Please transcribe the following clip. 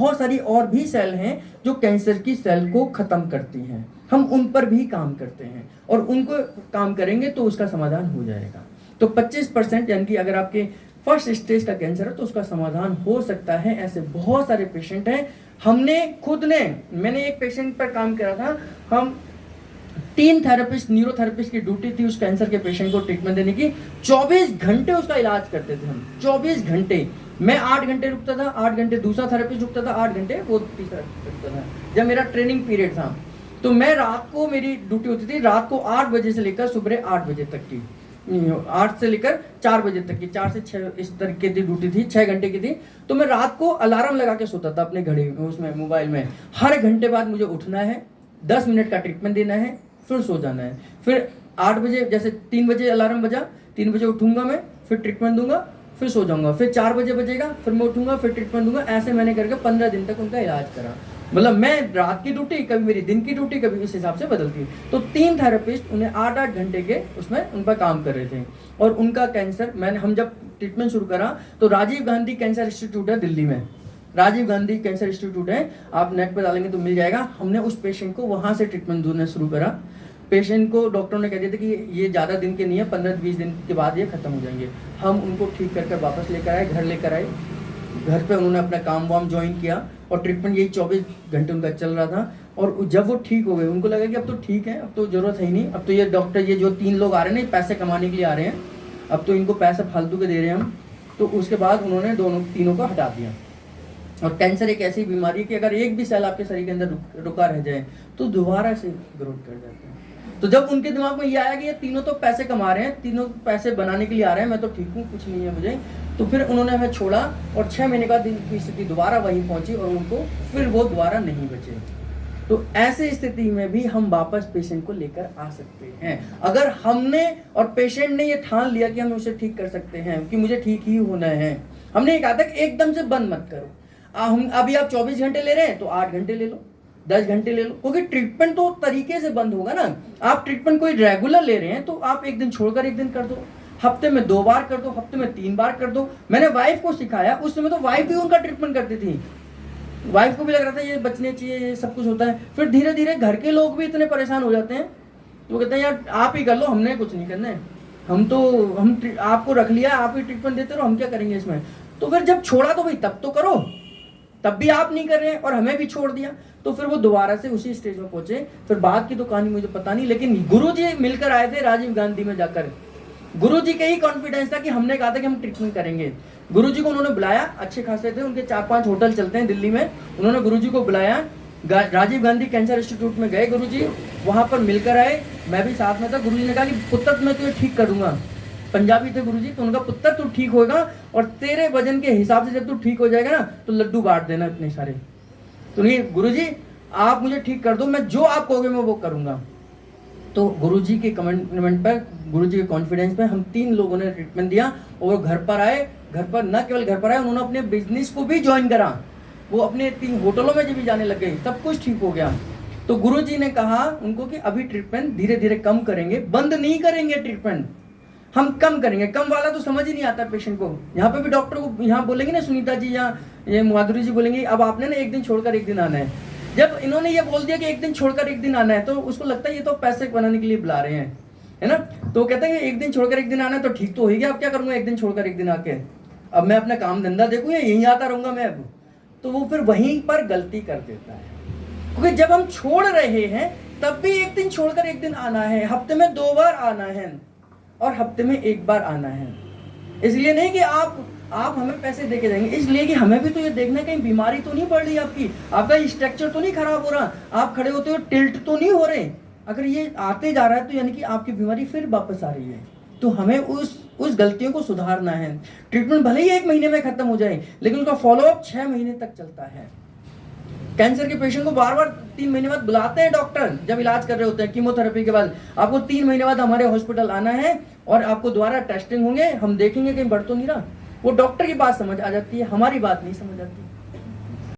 बहुत सारी और भी सेल हैं जो कैंसर की सेल को खत्म करती हैं, हम उन पर भी काम करते हैं और उनको काम करेंगे तो उसका समाधान हो जाएगा। तो 25% यानी कि अगर आपके फर्स्ट स्टेज का कैंसर है तो उसका समाधान हो सकता है। ऐसे बहुत सारे पेशेंट हैं। मैंने एक पेशेंट पर काम करा था। हम 3 थेरेपिस्ट, न्यूरोथेरेपिस्ट की ड्यूटी थी उस कैंसर के पेशेंट को ट्रीटमेंट देने की। 24 घंटे उसका इलाज करते थे हम, 24 घंटे। मैं 8 घंटे रुकता था, 8 घंटे दूसरा थेरेपिस्ट रुकता था, 8 घंटे वो तीसरा रुकता था। जब मेरा ट्रेनिंग पीरियड था तो मैं रात को, मेरी ड्यूटी होती थी रात को 8 बजे से लेकर सुबह 8 बजे तक की, 8 से लेकर 4 बजे तक की, 4 से 6 इस तरीके की ड्यूटी थी, 6 घंटे की थी। तो मैं रात को अलार्म लगा के सोता था अपने घड़ी उसमें, मोबाइल में। हर घंटे बाद मुझे उठना है, 10 मिनट का ट्रीटमेंट देना है, फिर सो जाना है। फिर 8 बजे, जैसे 3 बजे अलार्म बजा, 3 बजे उठूंगा मैं, फिर ट्रीटमेंट दूंगा, फिर सो जाऊंगा। फिर 4 बजे बजेगा, फिर मैं उठूंगा, फिर ट्रीटमेंट दूंगा। ऐसे मैंने करके 15 दिन तक उनका इलाज करा। मतलब मैं रात की ड्यूटी, कभी मेरी दिन की ड्यूटी, कभी इस हिसाब से बदलती। तो 3 थेरेपिस्ट उन्हें 8-8 घंटे के उसमें उन पर काम कर रहे थे। और उनका कैंसर, हम जब ट्रीटमेंट शुरू करा तो राजीव गांधी कैंसर इंस्टीट्यूट है दिल्ली में, राजीव गांधी कैंसर इंस्टीट्यूट है, आप नेट पर डालेंगे तो मिल जाएगा। हमने उस पेशेंट को वहां से ट्रीटमेंट देना शुरू करा। पेशेंट को डॉक्टरों ने कह दिया था कि ये ज़्यादा दिन के नहीं है, 15-20 दिन के बाद ये खत्म हो जाएंगे। हम उनको ठीक करके वापस लेकर आए, घर लेकर आए। घर पे उन्होंने अपना काम वाम ज्वाइन किया और ट्रीटमेंट यही 24 घंटे उनका चल रहा था। और जब वो ठीक हो गए, उनको लगा कि अब तो ठीक है, अब तो ज़रूरत है ही नहीं, अब तो ये डॉक्टर, ये जो 3 लोग आ रहे हैं ना, पैसे कमाने के लिए आ रहे हैं, अब तो इनको पैसे फालतू के दे रहे हैं हम। तो उसके बाद उन्होंने तीनों को हटा दिया। और कैंसर एक ऐसी बीमारी है कि अगर एक भी सेल आपके शरीर के अंदर रुका रह जाए तो दोबारा से ग्रोथ कर जाता है। तो जब उनके दिमाग में ये आया कि ये तीनों तो पैसे कमा रहे हैं, तीनों पैसे बनाने के लिए आ रहे हैं, मैं तो ठीक हूँ, कुछ नहीं है मुझे, तो फिर उन्होंने हमें छोड़ा। और 6 महीने बाद की स्थिति दोबारा वहीं पहुंची और उनको फिर वो दोबारा नहीं बचे। तो ऐसे स्थिति में भी हम वापस पेशेंट को लेकर आ सकते हैं, अगर हमने और पेशेंट ने ये ठान लिया कि हम उसे ठीक कर सकते हैं, कि मुझे ठीक ही होना है। हमने कहा था कि एकदम से बंद मत करो। हम अभी आप 24 घंटे ले रहे हैं तो 8 घंटे ले लो, 10 घंटे ले लो, क्योंकि ट्रीटमेंट तो तरीके से बंद होगा ना। आप ट्रीटमेंट कोई रेगुलर ले रहे हैं तो आप एक दिन छोड़कर एक दिन कर दो, हफ्ते में 2 बार कर दो, हफ्ते में 3 बार कर दो। मैंने वाइफ को सिखाया, उस समय तो वाइफ भी उनका ट्रीटमेंट करती थी, वाइफ को भी लग रहा था ये बचने चाहिए, ये सब कुछ होता है। फिर धीरे धीरे घर के लोग भी इतने परेशान हो जाते हैं, तो कहते हैं यार आप ही कर लो, हमने कुछ नहीं करना है, हम आपको रख लिया, आप ही ट्रीटमेंट देते रहो, हम क्या करेंगे इसमें। तो फिर जब छोड़ा तो भाई तब तो करो, तब भी आप नहीं कर रहे हैं और हमें भी छोड़ दिया, तो फिर वो दोबारा से उसी स्टेज में पहुंचे। फिर बाद की तो कहानी मुझे पता नहीं, लेकिन गुरुजी मिलकर आए थे राजीव गांधी में जाकर। गुरुजी के ही कॉन्फिडेंस था कि हमने कहा था कि हम ट्रीटमेंट करेंगे। गुरुजी को उन्होंने बुलाया, अच्छे खासे थे, उनके 4-5 होटल चलते हैं दिल्ली में। उन्होंने गुरुजी को बुलाया, राजीव गांधी कैंसर इंस्टीट्यूट में गए गुरुजी, वहां पर मिलकर आए, मैं भी साथ में था। गुरुजी ने कहा कि पुत्र मैं तुझे ठीक कर दूंगा, पंजाबी थे गुरुजी, तो उनका पुत्र तू ठीक होगा और तेरे वजन के हिसाब से जब तू ठीक हो जाएगा ना तो लड्डू बांट देना इतने सारे। तो नहीं गुरुजी आप मुझे ठीक कर दो, मैं जो आप कहोगे मैं वो करूंगा। तो गुरुजी के कमिटमेंट पर, गुरुजी के कॉन्फिडेंस पे हम 3 लोगों ने ट्रीटमेंट दिया और घर पर आए। घर पर न केवल घर पर आए, उन्होंने अपने बिजनेस को भी ज्वाइन करा, वो अपने 3 होटलों में भी जाने लग गए, सब कुछ ठीक हो गया। तो गुरुजी ने कहा उनको कि अभी ट्रीटमेंट धीरे धीरे कम करेंगे, बंद नहीं करेंगे ट्रीटमेंट, हम कम करेंगे। कम वाला तो समझ ही नहीं आता पेशेंट को। यहाँ पे भी डॉक्टर को यहाँ बोलेंगे ना, सुनीता जी या ये माधुरी जी बोलेंगे अब आपने ना एक दिन छोड़कर एक दिन आना है। जब इन्होंने ये बोल दिया कि एक दिन छोड़कर एक दिन आना है, तो उसको लगता है ये तो पैसे बनाने के लिए बुला रहे हैं, है ना। तो कहते हैं एक दिन छोड़कर एक दिन आना है, तो ठीक तो हो गया, अब क्या करूंगा एक दिन छोड़कर एक दिन आके, अब मैं अपना काम धंधा देखूँ या यहीं आता रहूंगा मैं अब। तो वो फिर वहीं पर गलती कर देता है, क्योंकि जब हम छोड़ रहे हैं तब भी एक दिन छोड़कर एक दिन आना है, हफ्ते में 2 बार आना है और हफ्ते में 1 बार आना है। इसलिए नहीं कि आप हमें पैसे देके जाएंगे, इसलिए कि हमें भी तो ये देखना है कहीं बीमारी तो नहीं बढ़ रही आपकी, आपका स्ट्रक्चर तो नहीं खराब हो रहा, आप खड़े होते हुए टिल्ट तो नहीं हो रहे। अगर ये आते जा रहा है तो यानी कि आपकी बीमारी फिर वापस आ रही है। तो हमें उस गलतियों को सुधारना है। ट्रीटमेंट भले ही 1 महीने में खत्म हो जाए, लेकिन उसका फॉलोअप 6 महीने तक चलता है। कैंसर के पेशेंट को बार-बार 3 महीने बाद बुलाते हैं डॉक्टर, जब इलाज कर रहे होते हैं कीमोथेरेपी के बाद, आपको 3 महीने बाद हमारे हॉस्पिटल आना है और आपको दोबारा टेस्टिंग होंगे, हम देखेंगे कहीं बढ़ तो नहीं रहा। वो डॉक्टर की बात समझ आ जाती है, हमारी बात नहीं समझ आती।